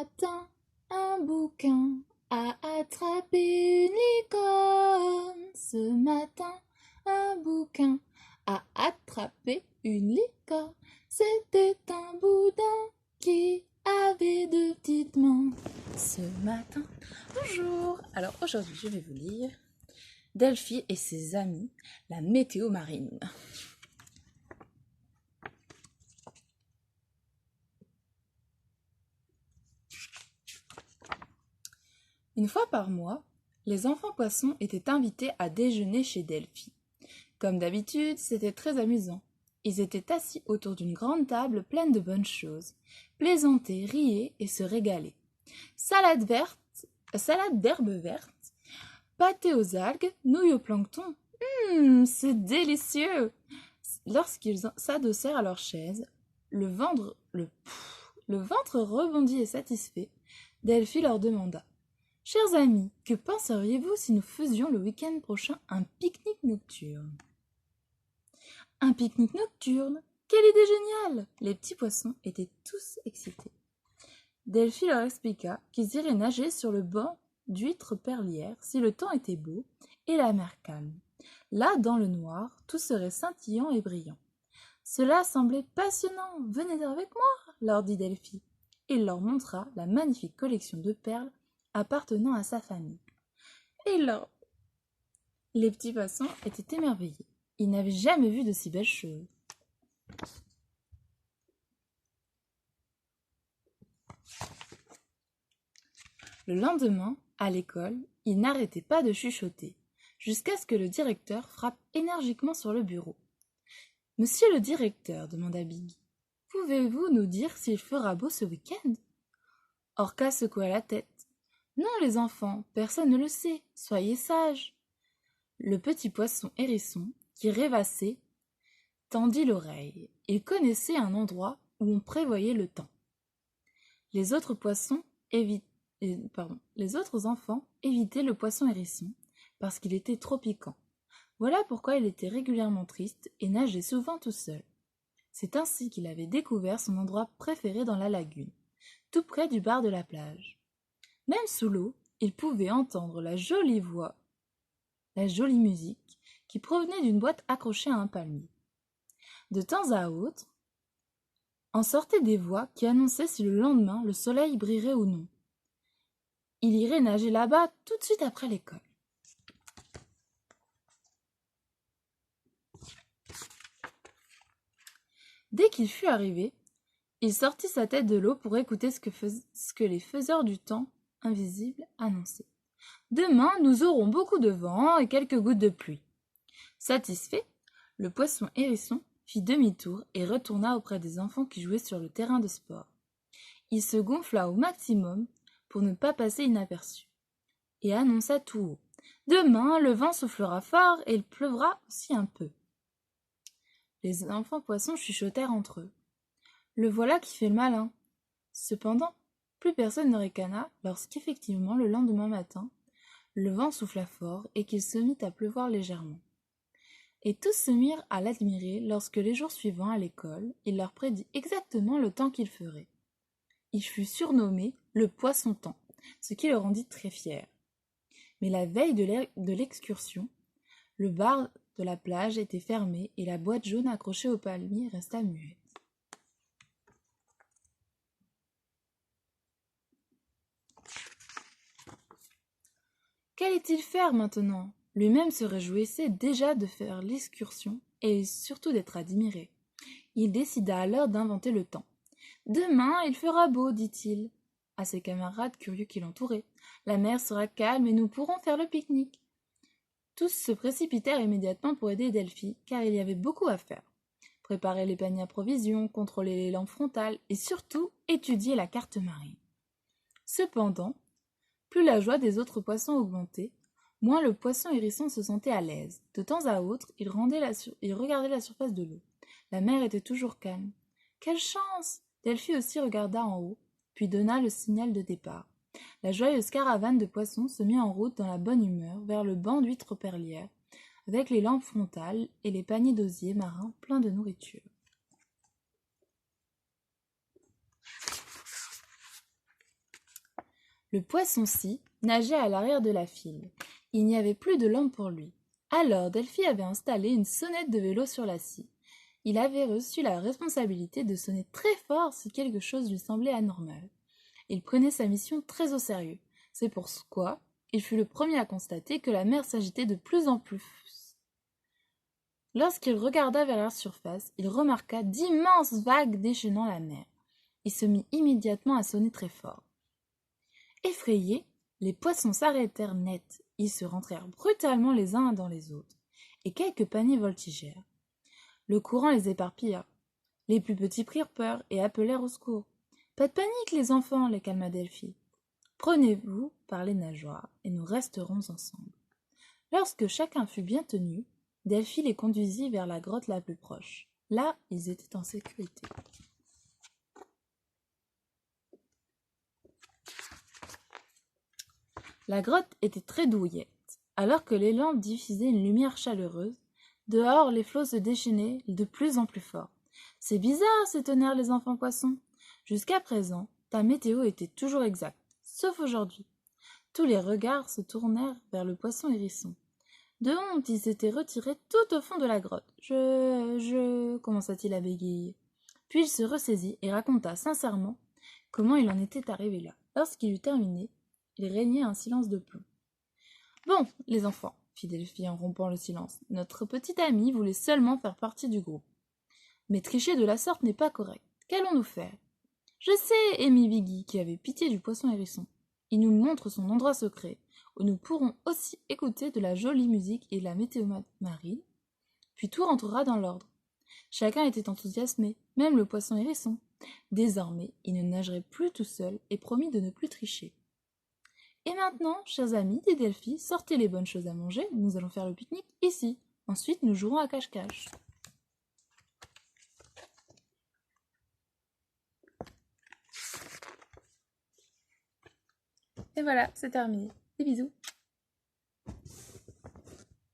matin, un bouquin a attrapé une licorne. Ce matin, un bouquin a attrapé une licorne. C'était un boudin qui avait deux petites mains. Ce matin, bonjour. Alors aujourd'hui, je vais vous lire Delphi et ses amis, la météo marine. Une fois par mois, les enfants poissons étaient invités à déjeuner chez Delphi. Comme d'habitude, c'était très amusant. Ils étaient assis autour d'une grande table pleine de bonnes choses, plaisantaient, riaient et se régalaient. Salade d'herbe verte, pâté aux algues, nouilles au plancton. C'est délicieux! Lorsqu'ils s'adossèrent à leur chaise, le ventre rebondit et satisfait, Delphi leur demanda: Chers amis, que penseriez-vous si nous faisions le week-end prochain un pique-nique nocturne? Un pique-nique nocturne? Quelle idée géniale! Les petits poissons étaient tous excités. Delphi leur expliqua qu'ils iraient nager sur le banc d'huîtres perlières si le temps était beau et la mer calme. Là, dans le noir, tout serait scintillant et brillant. Cela semblait passionnant. Venez avec moi, leur dit Delphi. Il leur montra la magnifique collection de perles appartenant à sa famille. Et là, les petits poissons étaient émerveillés. Ils n'avaient jamais vu de si belles choses. Le lendemain, à l'école, ils n'arrêtaient pas de chuchoter, jusqu'à ce que le directeur frappe énergiquement sur le bureau. « Monsieur le directeur, demanda Biggy, pouvez-vous nous dire s'il fera beau ce week-end » Orca secoua la tête. « Non, les enfants, personne ne le sait, soyez sages. » Le petit poisson hérisson, qui rêvassait, tendit l'oreille. Il connaissait un endroit où on prévoyait le temps. Les autres enfants évitaient le poisson hérisson parce qu'il était trop piquant. Voilà pourquoi il était régulièrement triste et nageait souvent tout seul. C'est ainsi qu'il avait découvert son endroit préféré dans la lagune, tout près du bar de la plage. Même sous l'eau, il pouvait entendre la jolie musique qui provenait d'une boîte accrochée à un palmier. De temps à autre, en sortaient des voix qui annonçaient si le lendemain le soleil brillerait ou non. Il irait nager là-bas tout de suite après l'école. Dès qu'il fut arrivé, il sortit sa tête de l'eau pour écouter ce que les faiseurs du temps invisible annonçaient. Demain, nous aurons beaucoup de vent et quelques gouttes de pluie. Satisfait, le poisson hérisson fit demi-tour et retourna auprès des enfants qui jouaient sur le terrain de sport. Il se gonfla au maximum pour ne pas passer inaperçu et annonça tout haut: « Demain, le vent soufflera fort et il pleuvra aussi un peu. » Les enfants poissons chuchotèrent entre eux. « Le voilà qui fait le malin. » Cependant, plus personne ne ricana lorsqu'effectivement, le lendemain matin, le vent souffla fort et qu'il se mit à pleuvoir légèrement. Et tous se mirent à l'admirer lorsque les jours suivants à l'école, il leur prédit exactement le temps qu'il ferait. Il fut surnommé le poisson-temps, ce qui le rendit très fier. Mais la veille de l'excursion, le bar de la plage était fermé et la boîte jaune accrochée au palmier resta muette. Qu'allait-il faire maintenant? Lui-même se réjouissait déjà de faire l'excursion et surtout d'être admiré. Il décida alors d'inventer le temps. « Demain, il fera beau, dit-il à ses camarades curieux qui l'entouraient. La mer sera calme et nous pourrons faire le pique-nique. » Tous se précipitèrent immédiatement pour aider Delphi, car il y avait beaucoup à faire. Préparer les paniers à provisions, contrôler les lampes frontales et surtout étudier la carte marine. Cependant, plus la joie des autres poissons augmentait, moins le poisson hérisson se sentait à l'aise. De temps à autre, il regardait la surface de l'eau. La mer était toujours calme. Quelle chance! Delphi aussi regarda en haut, puis donna le signal de départ. La joyeuse caravane de poissons se mit en route dans la bonne humeur vers le banc d'huîtres perlières, avec les lampes frontales et les paniers d'osier marins pleins de nourriture. Le poisson-ci nageait à l'arrière de la file. Il n'y avait plus de lampe pour lui. Alors Delphi avait installé une sonnette de vélo sur la scie. Il avait reçu la responsabilité de sonner très fort si quelque chose lui semblait anormal. Il prenait sa mission très au sérieux. C'est pourquoi il fut le premier à constater que la mer s'agitait de plus en plus. Lorsqu'il regarda vers la surface, il remarqua d'immenses vagues déchaînant la mer. Il se mit immédiatement à sonner très fort. Effrayés, les poissons s'arrêtèrent net. Ils se rentrèrent brutalement les uns dans les autres, et quelques paniers voltigèrent. Le courant les éparpilla. Les plus petits prirent peur et appelèrent au secours. « Pas de panique, les enfants, les calma Delphi. Prenez-vous par les nageoires, et nous resterons ensemble. » Lorsque chacun fut bien tenu, Delphi les conduisit vers la grotte la plus proche. Là, ils étaient en sécurité. La grotte était très douillette. Alors que les lampes diffusaient une lumière chaleureuse, dehors les flots se déchaînaient de plus en plus fort. « C'est bizarre, s'étonnèrent les enfants poissons. Jusqu'à présent, ta météo était toujours exacte, sauf aujourd'hui. » Tous les regards se tournèrent vers le poisson hérisson. De honte, il s'était retiré tout au fond de la grotte. Commença-t-il à bégayer. Puis il se ressaisit et raconta sincèrement comment il en était arrivé là. Lorsqu'il eut terminé, il régnait un silence de plomb. « Bon, les enfants, fit Delphi en rompant le silence, notre petit ami voulait seulement faire partie du groupe. Mais tricher de la sorte n'est pas correct. Qu'allons-nous faire ? Je sais, émit Biggy, qui avait pitié du poisson hérisson. Il nous montre son endroit secret, où nous pourrons aussi écouter de la jolie musique et de la météo marine, puis tout rentrera dans l'ordre. Chacun était enthousiasmé, même le poisson hérisson. Désormais, il ne nagerait plus tout seul et promit de ne plus tricher. Et maintenant, chers amis, dit Delphi, sortez les bonnes choses à manger, nous allons faire le pique-nique ici. Ensuite, nous jouerons à cache-cache. Et voilà, c'est terminé. Des bisous.